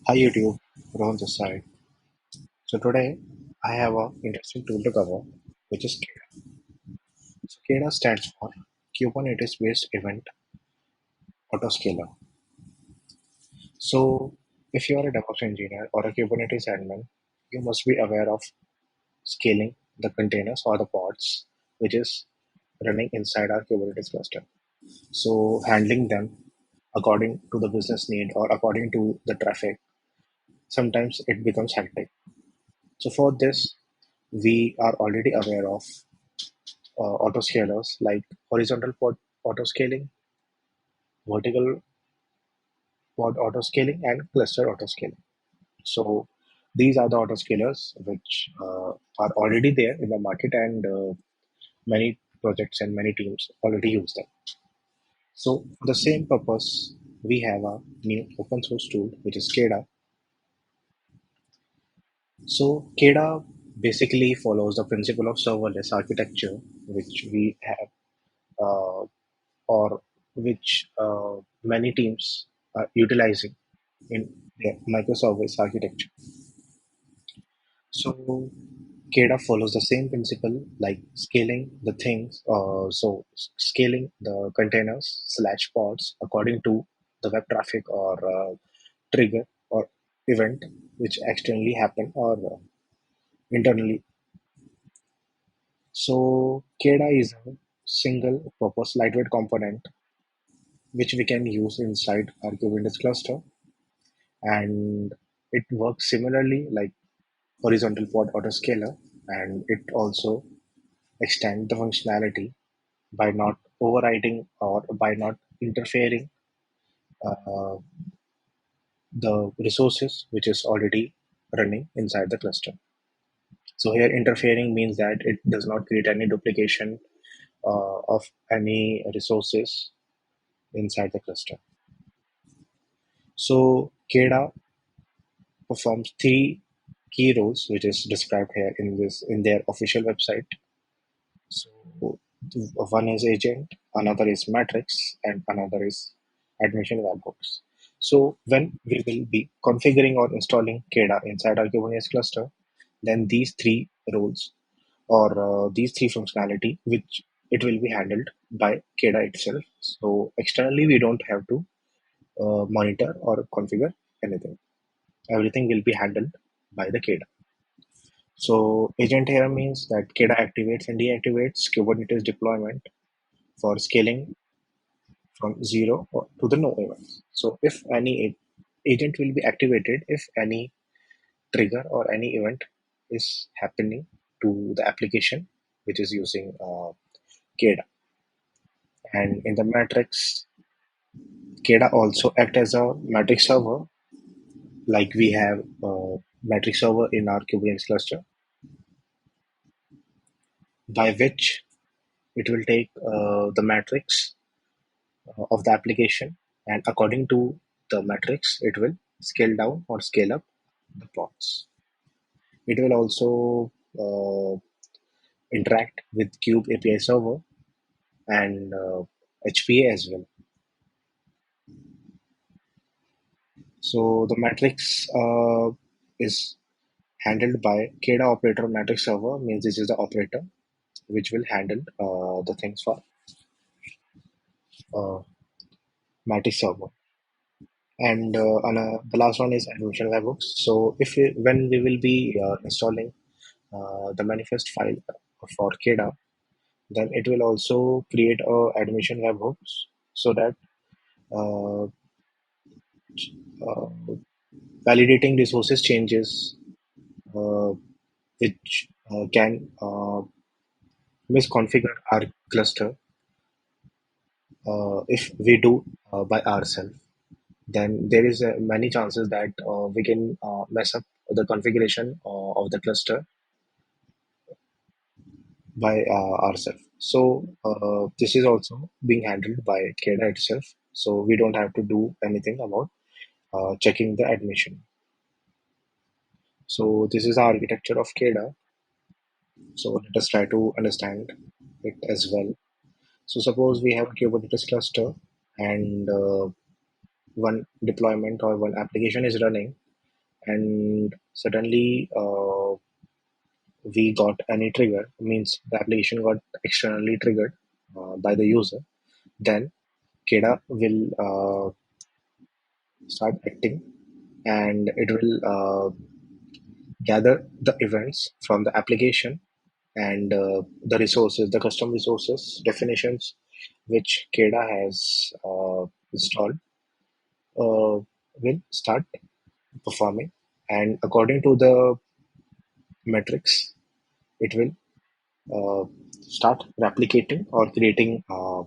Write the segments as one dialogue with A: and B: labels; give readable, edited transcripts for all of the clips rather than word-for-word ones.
A: Hi YouTube, Rohan this side. So today I have a interesting tool to cover, which is KEDA. So KEDA stands for Kubernetes-based Event Autoscaler. So if you are a DevOps engineer or a Kubernetes admin, you must be aware of scaling the containers or the pods, which is running inside our Kubernetes cluster. So handling them according to the business need or according to the traffic, sometimes it becomes hectic. So for this, we are already aware of autoscalers like horizontal pod autoscaling, vertical pod autoscaling, and cluster autoscaling. So these are the autoscalers which are already there in the market, and many projects and many teams already use them. So for the same purpose, we have a new open source tool which is KEDA. So KEDA basically follows the principle of serverless architecture, which we have uh, or which many teams are utilizing in their microservice architecture. So KEDA follows the same principle like scaling the things, scaling the containers slash pods according to the web traffic or trigger or event which externally happen or internally. So KEDA is a single purpose lightweight component which we can use inside our Kubernetes cluster, and it works similarly like horizontal pod autoscaler, and it also extend the functionality by not overriding or by not interfering uh, the resources which is already running inside the cluster. So here interfering means that it does not create any duplication of any resources inside the cluster. So KEDA performs three key roles, which is described here in their official website. So one is agent, another is matrix, and another is admission webhooks. So when we will be configuring or installing KEDA inside our Kubernetes cluster, then these three roles or these three functionality, which it will be handled by KEDA itself. So externally, we don't have to monitor or configure anything. Everything will be handled by the KEDA. So agent here means that KEDA activates and deactivates Kubernetes deployment for scaling from zero to the no events. So if any agent will be activated if any trigger or any event is happening to the application which is using KEDA. And in the matrix, KEDA also act as a matrix server, like we have matrix server in our Kubernetes cluster, by which it will take the matrix of the application, and according to the matrix it will scale down or scale up the pods. It will also interact with Kube API server and HPA as well. So the matrix is handled by KEDA operator matrix server, means this is the operator which will handle the things for uh, matrix server. And the last one is admission webhooks. So when we will be installing the manifest file for KEDA, then it will also create a admission webhooks so that uh, uh, validating resources changes uh, which can misconfigure our cluster if we do by ourselves. Then there is many chances that we can mess up the configuration of the cluster by ourselves. So this is also being handled by KEDA itself. So we don't have to do anything about checking the admission. So this is the architecture of KEDA. So let us try to understand it as well. So suppose we have a Kubernetes cluster, and one deployment or one application is running. and suddenly we got any trigger, means the application got externally triggered by the user, then KEDA will start acting, and it will gather the events from the application and the resources, the custom resources definitions which KEDA has installed will start performing, and according to the metrics, it will start replicating or creating a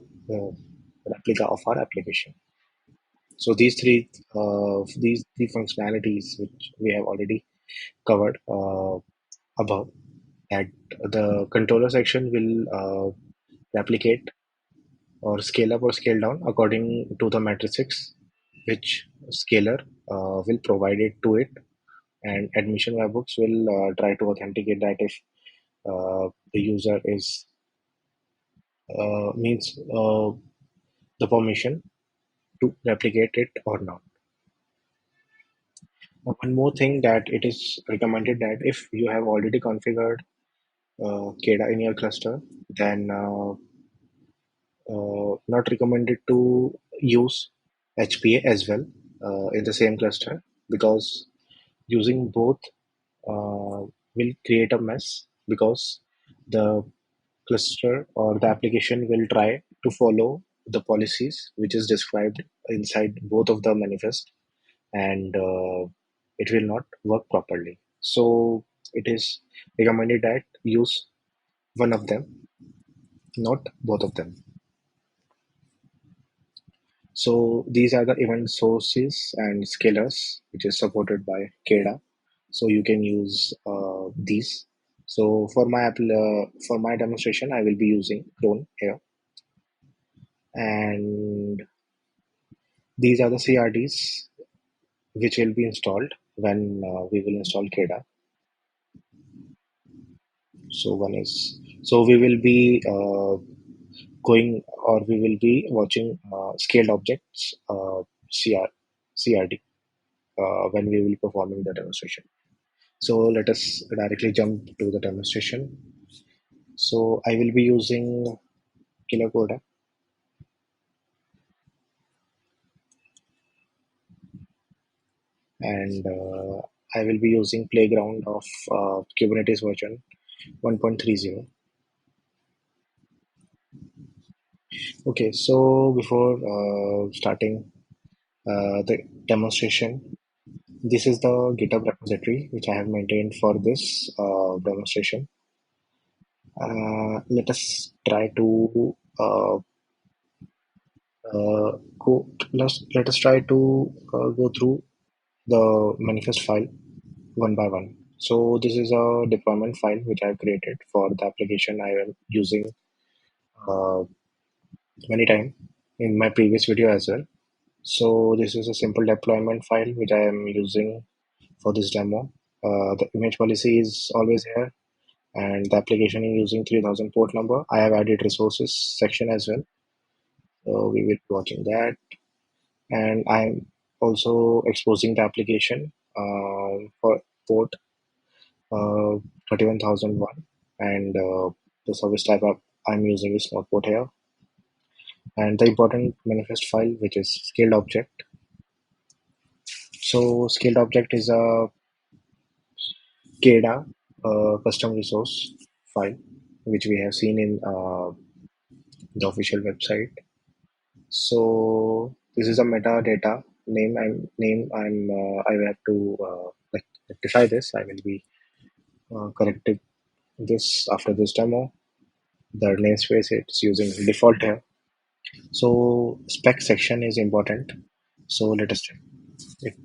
A: replica of our application. So these three functionalities which we have already covered above, that the controller section will replicate or scale up or scale down according to the matrices which scaler will provide it to it, and admission webhooks will try to authenticate that if the user is means the permission to replicate it or not. One more thing, that it is recommended that if you have already configured KEDA in your cluster, then not recommended to use HPA as well in the same cluster, because using both will create a mess, because the cluster or the application will try to follow the policies which is described inside both of the manifest, and it will not work properly. So it is recommended that use one of them, not both of them. So these are the event sources and scalars which is supported by KEDA. So you can use these. So for my demonstration, I will be using Clone here, and these are the CRDs which will be installed when we will install KEDA. So one is, so we will be going, or we will be watching scaled objects CRD when we will be performing the demonstration. So let us directly jump to the demonstration. So I will be using Killer Coda, and I will be using Playground of Kubernetes version 1.30. Okay, so before starting the demonstration, this is the GitHub repository which I have maintained for this demonstration. Let us try to uh, let us try to go through the manifest file one by one. So this is a deployment file which I have created for the application I am using uh, many time in my previous video as well. So this is a simple deployment file which I am using for this demo. The image policy is always here, and the application is using 3000 port number. I have added resources section as well. So we will be watching that, and I'm also exposing the application for port 31001, and the service type I'm using is not port here, and the important manifest file which is scaled object. So scaled object is a KEDA custom resource file which we have seen in the official website. So this is a metadata name. I will have to like rectify this. I will be correcting this after this demo. The namespace it's using default here. So spec section is important. So let us check it.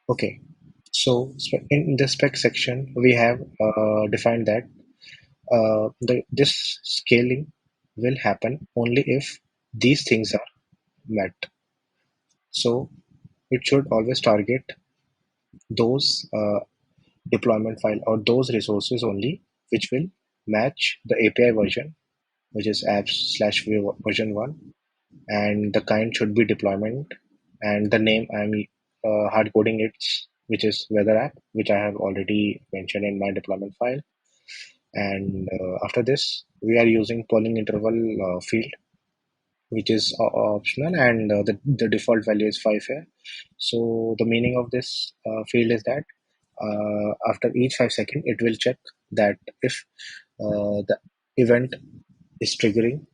A: Okay. So in the spec section, we have defined that this scaling will happen only if these things are met. So it should always target those deployment file or those resources only which will match the API version, which is apps/version 1, and the kind should be deployment, and the name I'm hard coding it, which is weather app, which I have already mentioned in my deployment file. And after this, we are using polling interval field, which is optional, and the default value is 5 here. So the meaning of this field is that after each 5 seconds, it will check that if the event is triggering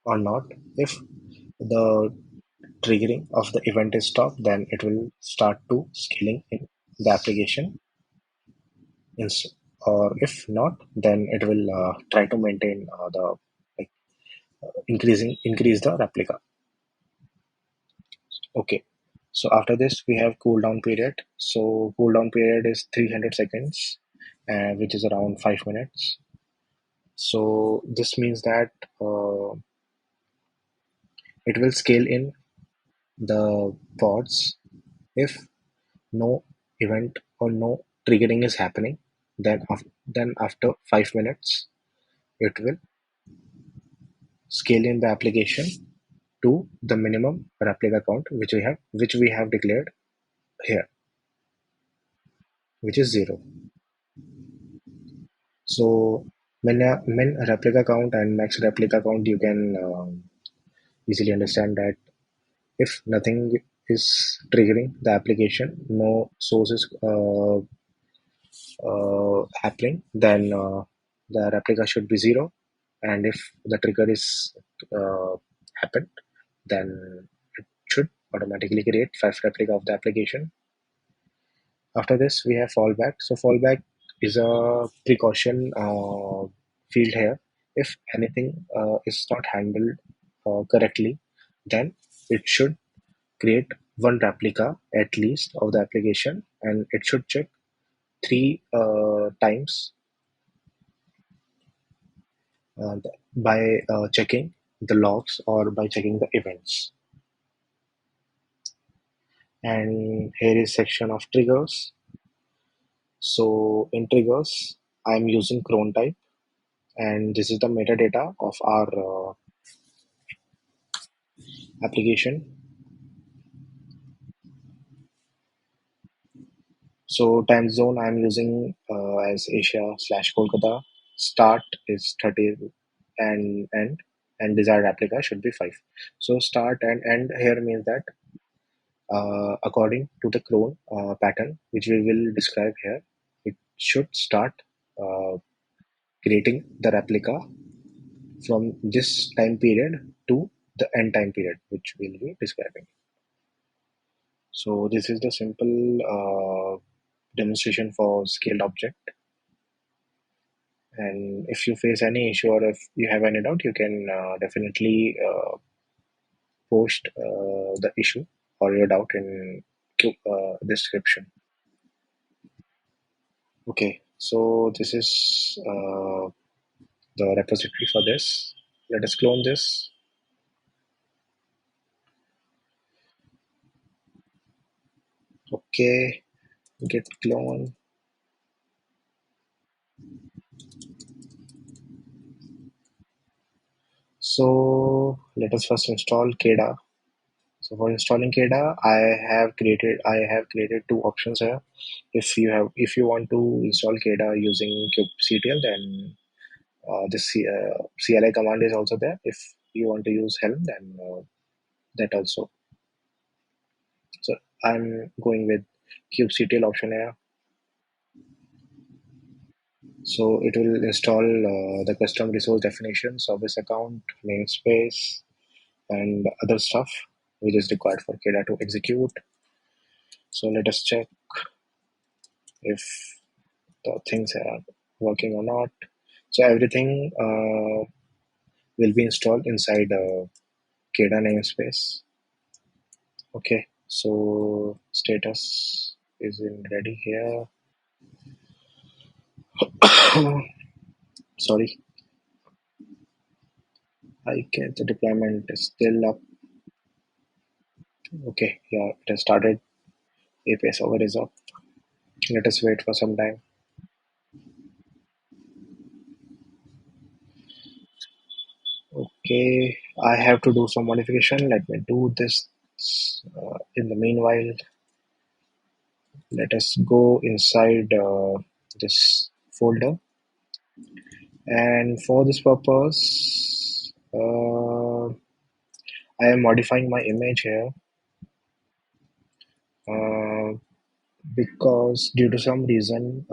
A: or not. If the triggering of the event is stopped, then it will start to scaling in the application. Or if not, then it will try to maintain the like increase the replica. Okay. So after this, we have cooldown period. So cooldown period is 300 seconds, which is around 5 minutes. So this means that it will scale in the pods if no event or no triggering is happening. Then after 5 minutes, it will scale in the application to the minimum replica count which we have declared here, which is 0. So min replica count and max replica count, you can easily understand that if nothing is triggering the application, no source is happening, then the replica should be 0. And if the trigger is happened, then it should automatically create 5 replica of the application. After this, we have fallback. So fallback is a precaution field here. If anything is not handled correctly, then it should create one replica at least of the application, and it should check 3 times by checking the logs or by checking the events. And here is section of triggers. So in triggers, I'm using cron type, and this is the metadata of our application. So time zone I'm using as Asia/Kolkata. Start is 30 and end, and desired replica should be 5. So start and end here means that according to the clone pattern, which we will describe here, it should start uh, creating the replica from this time period to the end time period, which we'll be describing. So this is the simple demonstration for scaled object. And if you face any issue or if you have any doubt, you can definitely post the issue or your doubt in description. Okay, so this is the repository for this. Let us clone this. Okay, git clone. So let us first install KEDA. So for installing KEDA, I have created two options here. If you want to install KEDA using kubectl, then this CLI command is also there. If you want to use Helm, then that also. So I'm going with kubectl option here. So it will install the custom resource definition, service account, namespace, and other stuff which is required for KEDA to execute. So let us check if the things are working or not. So everything will be installed inside KEDA namespace. Okay, so status is in ready here. Sorry, I get the deployment is still up. Okay, yeah, it has started. API server is up. Let us wait for some time. Okay, I have to do some modification. Let me do this in the meanwhile. Let us go inside this folder, and for this purpose, I am modifying my image here uh, because due to some reason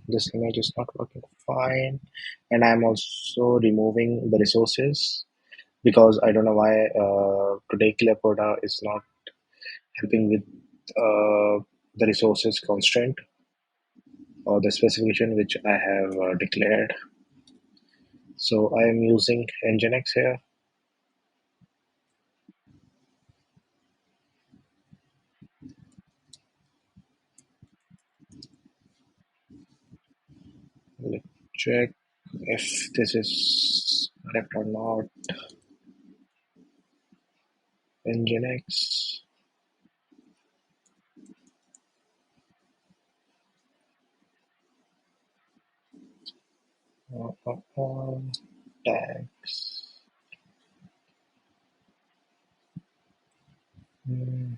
A: this image is not working fine, and I am also removing the resources because I don't know why today ClearCoda is not helping with the resources constraint or the specification which I have declared. So I am using Nginx here. Let's check if this is correct or not. Nginx. Tags. Hmm.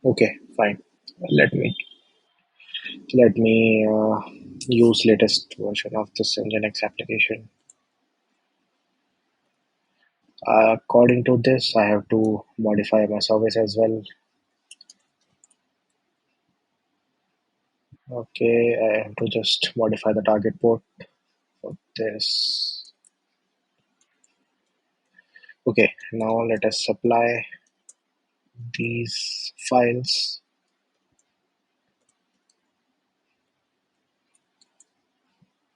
A: Okay, fine. Let me use latest version of this Nginx application. According to this, I have to modify my service as well. Okay, I have to just modify the target port for this. Okay, now let us apply these files.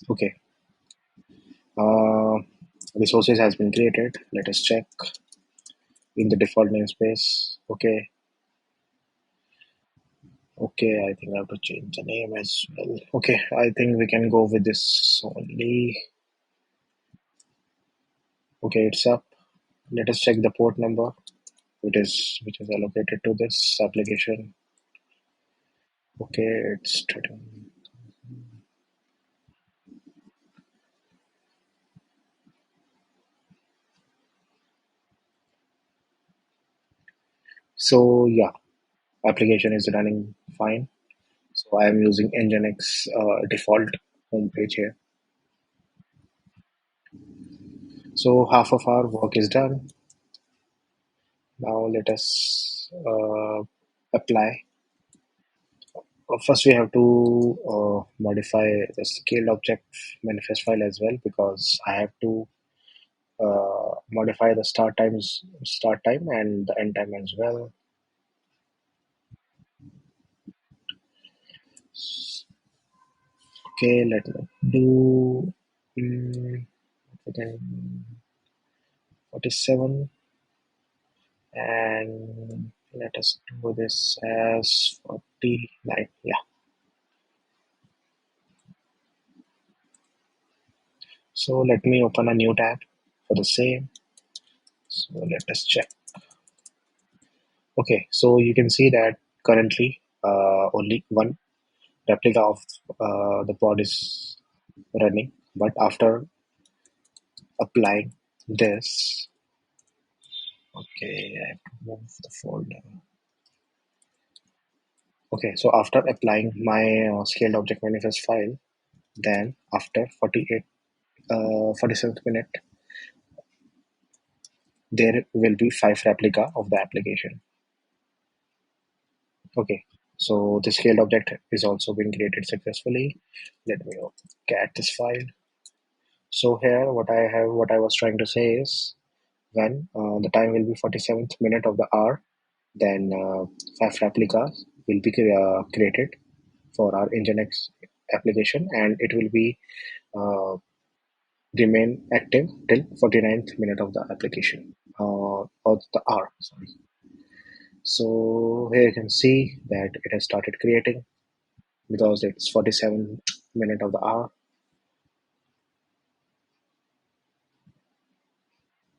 A: Okay, uh, resources has been created. Let us check in the default namespace. Okay, okay, I think I have to change the name as well. Okay, I think we can go with this only. Okay, it's up. Let us check the port number which is allocated to this application. Okay, it's 13. So yeah, application is running fine. So I am using Nginx default homepage here. So half of our work is done. Now let us apply. First, we have to modify the scaled object manifest file as well because I have to modify the start time and the end time as well. Okay, let me do again 47, and let us do this as 49. Yeah. So let me open a new tab for the same. So let us check. Okay, so you can see that currently only one replica of the pod is running, but after applying this, okay, I have to move the folder. Okay, so after applying my scaled object manifest file, then after 47th minute, there will be 5 replica of the application. Okay, so the scaled object is also been created successfully. Let me get this file. So here, what I was trying to say is, when the time will be 47th minute of the hour, then 5 replicas will be created for our Nginx application, and it will be uh, remain active till 49th minute of the application or the hour. Sorry. So here you can see that it has started creating because it's 47 minute of the hour.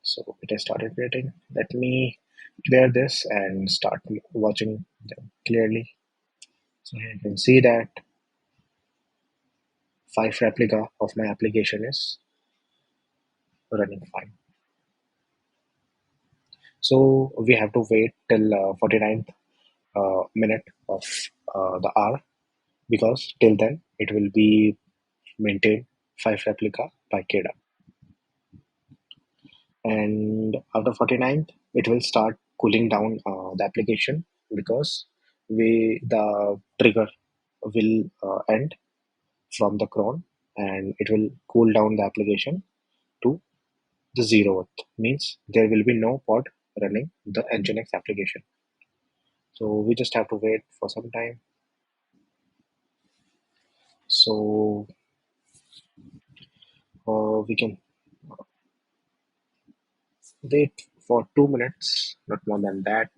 A: So it has started creating. Let me clear this and start watching them clearly. So here you can see that 5 replica of my application is running fine. So we have to wait till 49th minute of the hour, because till then it will be maintained 5 replica by KEDA. And after 49th, it will start cooling down the application, because the trigger will end from the cron, and it will cool down the application to the 0th, means there will be no pod running the Nginx application. So we just have to wait for some time. So we can wait for 2 minutes, not more than that.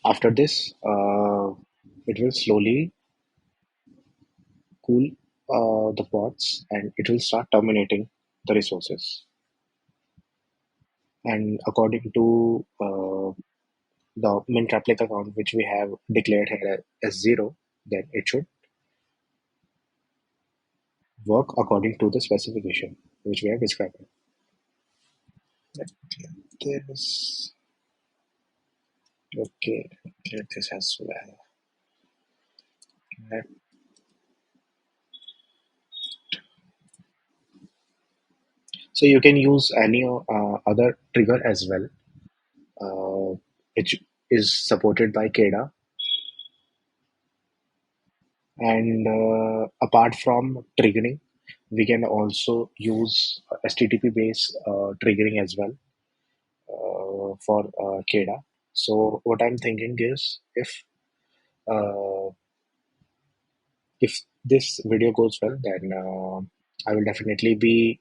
A: After this, it will slowly cool the pods, and it will start terminating the resources. And according to the mint replica count, which we have declared here as 0, then it should work according to the specification which we have described. Let's clear this. Okay, clear this as well. Let- So you can use any other trigger as well, which is supported by KEDA. And apart from triggering, we can also use HTTP-based triggering as well for KEDA. So what I'm thinking is, uh, if this video goes well, then I will definitely be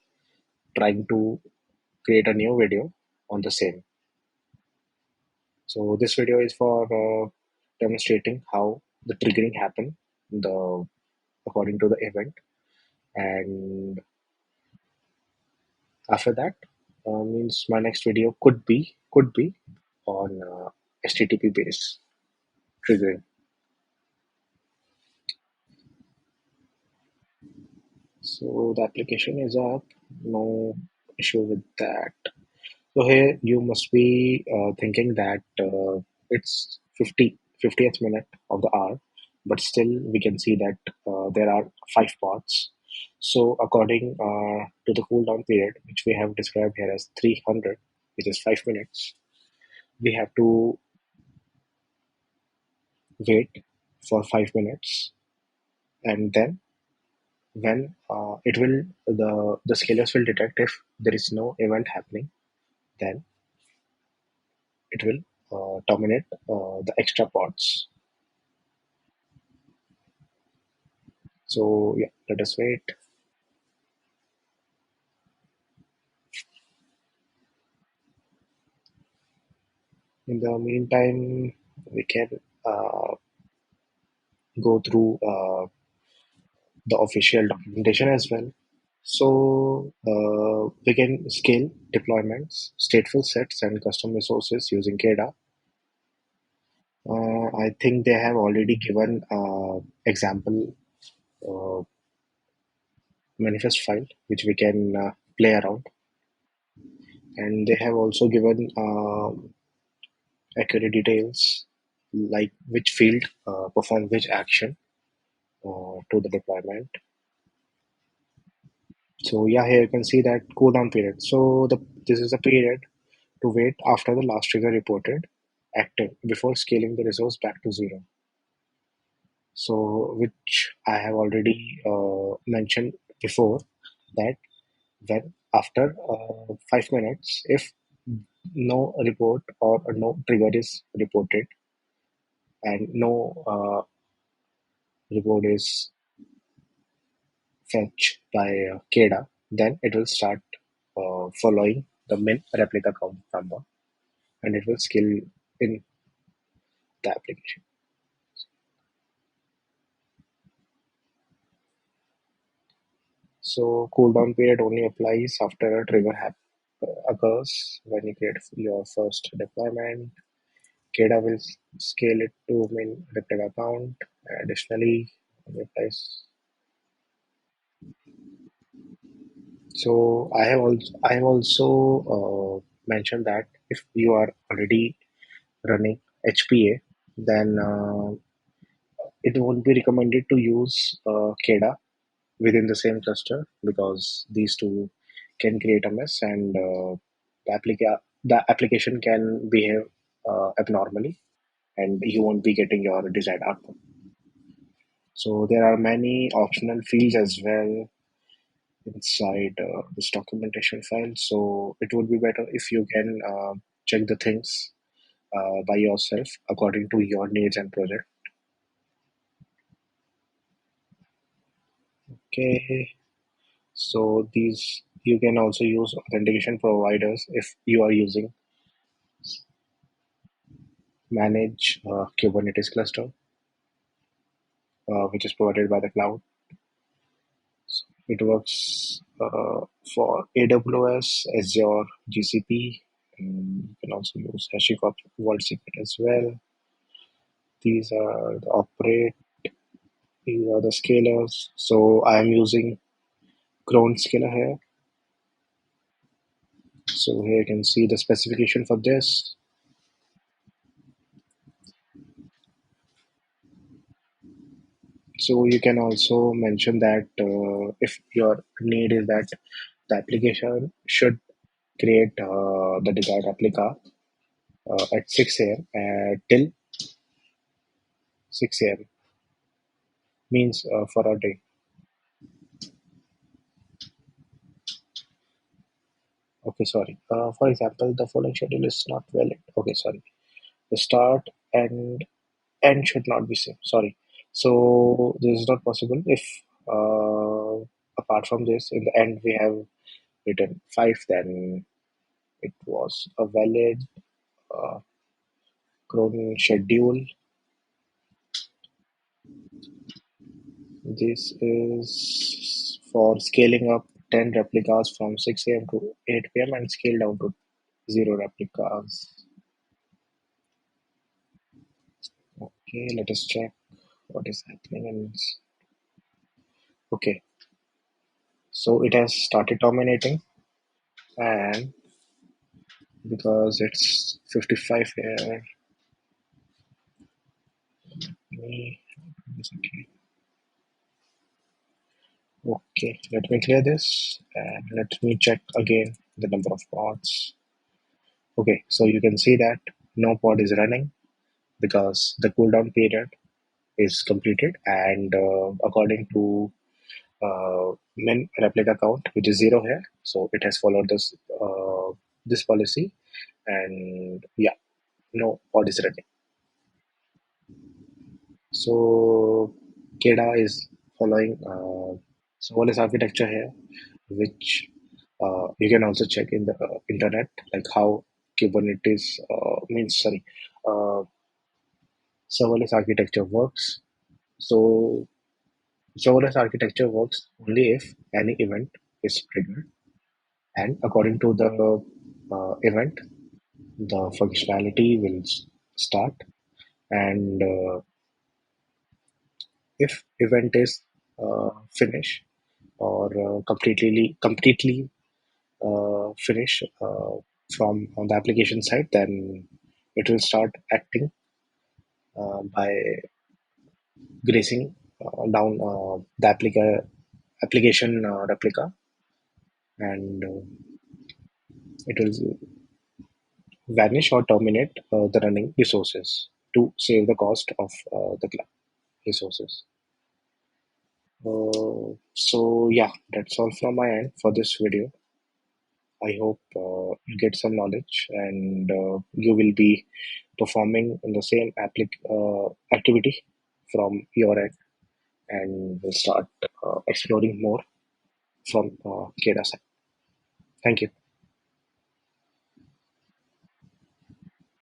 A: trying to create a new video on the same. So this video is for demonstrating how the triggering happen the according to the event, and after that, means my next video could be on HTTP based triggering. So the application is up, no issue with that. So here you must be thinking that it's 50th minute of the hour, but still we can see that there are 5 parts. So according to the cooldown period, which we have described here as 300, which is 5 minutes, we have to wait for 5 minutes, and then when it will the scalers will detect if there is no event happening, then it will terminate the extra pods. So yeah, let us wait. In the meantime, we can uh, go through the official documentation as well. So we can scale deployments, stateful sets, and custom resources using KEDA. I think they have already given example uh, manifest file which we can play around, and they have also given accurate details like which field perform which action to the deployment. So yeah, here you can see that cooldown period. So this is a period to wait after the last trigger reported active before scaling the resource back to 0. So which I have already mentioned before, that when after 5 minutes, if no report or no trigger is reported, and no report is fetched by KEDA, then it will start following the min replica count number, and it will scale in the application. So cooldown period only applies after a trigger occurs when you create your first deployment. KEDA will scale it to min replica count. Additionally, it applies. So I have also mentioned that if you are already running HPA, then it won't be recommended to use KEDA within the same cluster because these two can create a mess and the application can behave abnormally and you won't be getting your desired output. So there are many optional fields as well inside this documentation file. So it would be better if you can check the things by yourself according to your needs and project. Okay, so these you can also use authentication providers if you are using manage Kubernetes cluster, which is provided by the cloud. It works for AWS, Azure, GCP, and you can also use HashiCorp Vault Secret as well. These are the operate, these are the scalars. So I am using Cron scalar here. So here you can see the specification for this. So you can also mention that if your need is that the application should create the desired replica at 6 a.m. Till 6 a.m. means for a day. Okay, sorry. For example, the following schedule is not valid. Okay, sorry. The start and end should not be same. Sorry. So this is not possible if apart from this, in the end we have written 5, then it was a valid uh, cron schedule. This is for scaling up 10 replicas from 6 a.m. to 8 p.m. and scale down to 0 replicas. Okay, let us check what is happening in this. Okay, so it has started terminating, and because it's 55 here, me- okay, let me clear this and let me check again the number of pods. Okay, so you can see that no pod is running because the cooldown period is completed, and according to min replica count, which is 0 here, so it has followed this policy, and yeah, no pod is running. So KEDA is following serverless architecture here, which you can also check in the internet, like how Kubernetes means sorry, uh, serverless architecture works. So serverless architecture works only if any event is triggered, and according to the event, the functionality will start. And if event is finished or completely finished from on the application side, then it will start acting by grazing down the application replica, and it will vanish or terminate the running resources to save the cost of the resources. So yeah, that's all from my end for this video. I hope you get some knowledge and you will be performing in the same activity from your end, and will start exploring more from KEDA side. Thank you.